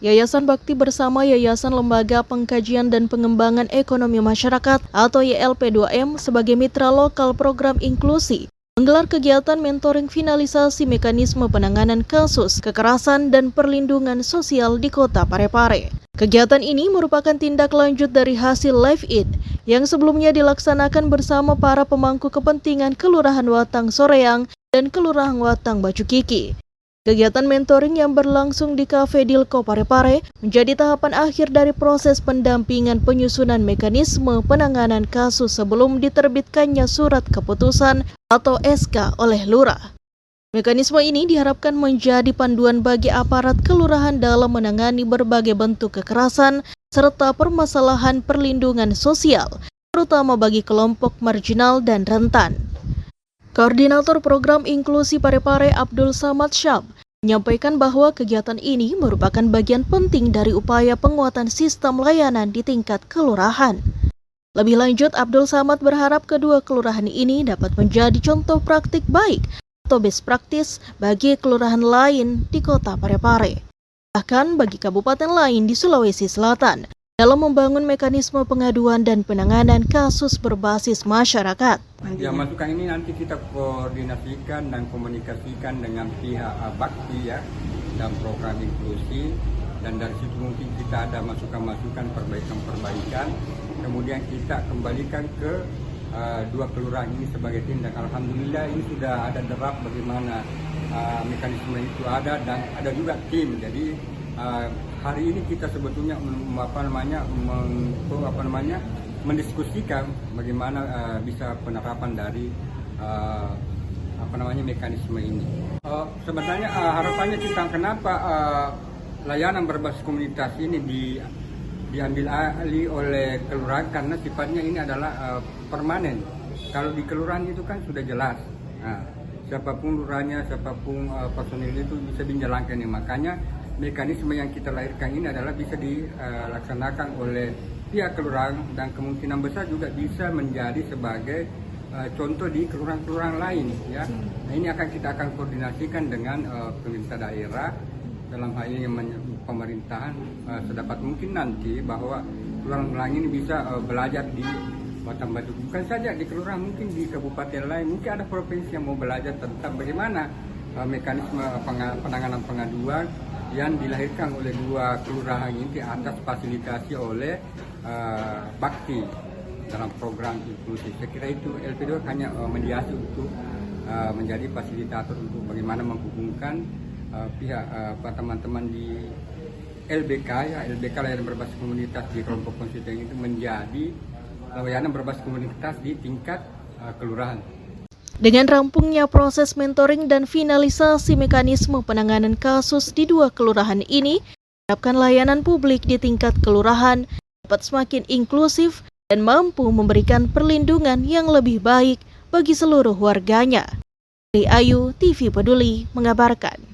Yayasan Bakti bersama Yayasan Lembaga Pengkajian dan Pengembangan Ekonomi Masyarakat atau YLP2M sebagai mitra lokal program inklusi menggelar kegiatan mentoring finalisasi mekanisme penanganan kasus kekerasan dan perlindungan sosial di Kota Parepare. Kegiatan ini merupakan tindak lanjut dari hasil Live It yang sebelumnya dilaksanakan bersama para pemangku kepentingan Kelurahan Watang Soreang dan Kelurahan Watang Bacukiki. Kegiatan mentoring yang berlangsung di Cafe Dilko Parepare menjadi tahapan akhir dari proses pendampingan penyusunan mekanisme penanganan kasus sebelum diterbitkannya surat keputusan atau SK oleh Lurah. Mekanisme ini diharapkan menjadi panduan bagi aparat kelurahan dalam menangani berbagai bentuk kekerasan serta permasalahan perlindungan sosial, terutama bagi kelompok marginal dan rentan. Koordinator Program Inklusi Parepare Abdul Samad Syab menyampaikan bahwa kegiatan ini merupakan bagian penting dari upaya penguatan sistem layanan di tingkat kelurahan. Lebih lanjut, Abdul Samad berharap kedua kelurahan ini dapat menjadi contoh praktik baik atau best practice bagi kelurahan lain di Kota Parepare, bahkan bagi kabupaten lain di Sulawesi Selatan, dalam membangun mekanisme pengaduan dan penanganan kasus berbasis masyarakat. Ya, masukan ini nanti kita koordinasikan dan komunikasikan dengan pihak Bakti ya, dan program inklusi, dan dari situ mungkin kita ada masukan-masukan perbaikan-perbaikan, kemudian kita kembalikan ke dua kelurahan ini sebagai tim, dan alhamdulillah ini sudah ada draft bagaimana mekanisme itu ada, dan ada juga tim. Jadi hari ini kita sebetulnya mendiskusikan bagaimana bisa penerapan dari mekanisme ini. Sebenarnya harapannya kita kenapa layanan berbasis komunitas ini diambil alih oleh kelurahan, karena sifatnya ini adalah permanen. Kalau di kelurahan itu kan sudah jelas. Nah, siapapun lurahnya, siapapun personil itu bisa menjalankan ini. Makanya mekanisme yang kita lahirkan ini adalah bisa dilaksanakan oleh pihak kelurahan, dan kemungkinan besar juga bisa menjadi sebagai contoh di kelurahan-kelurahan lain ya. Nah, ini kita akan koordinasikan dengan pemerintah daerah, dalam hal ini pemerintahan, sedapat mungkin nanti bahwa kelurahan-kelurahan ini bisa belajar di Watang Batu, bukan saja di kelurahan, mungkin di kabupaten lain, mungkin ada provinsi yang mau belajar tentang bagaimana mekanisme penanganan pengaduan yang dilahirkan oleh dua kelurahan ini atas fasilitasi oleh Bakti dalam program inklusi. Saya kira itu LP2 hanya mediasi untuk menjadi fasilitator untuk bagaimana menghubungkan pihak teman-teman di LBK ya, LBK layanan berbasis komunitas di kelompok konstituen itu menjadi layanan berbasis komunitas di tingkat kelurahan. Dengan rampungnya proses mentoring dan finalisasi mekanisme penanganan kasus di dua kelurahan ini, diharapkan layanan publik di tingkat kelurahan dapat semakin inklusif dan mampu memberikan perlindungan yang lebih baik bagi seluruh warganya. Dari Ayu, TV Peduli mengabarkan.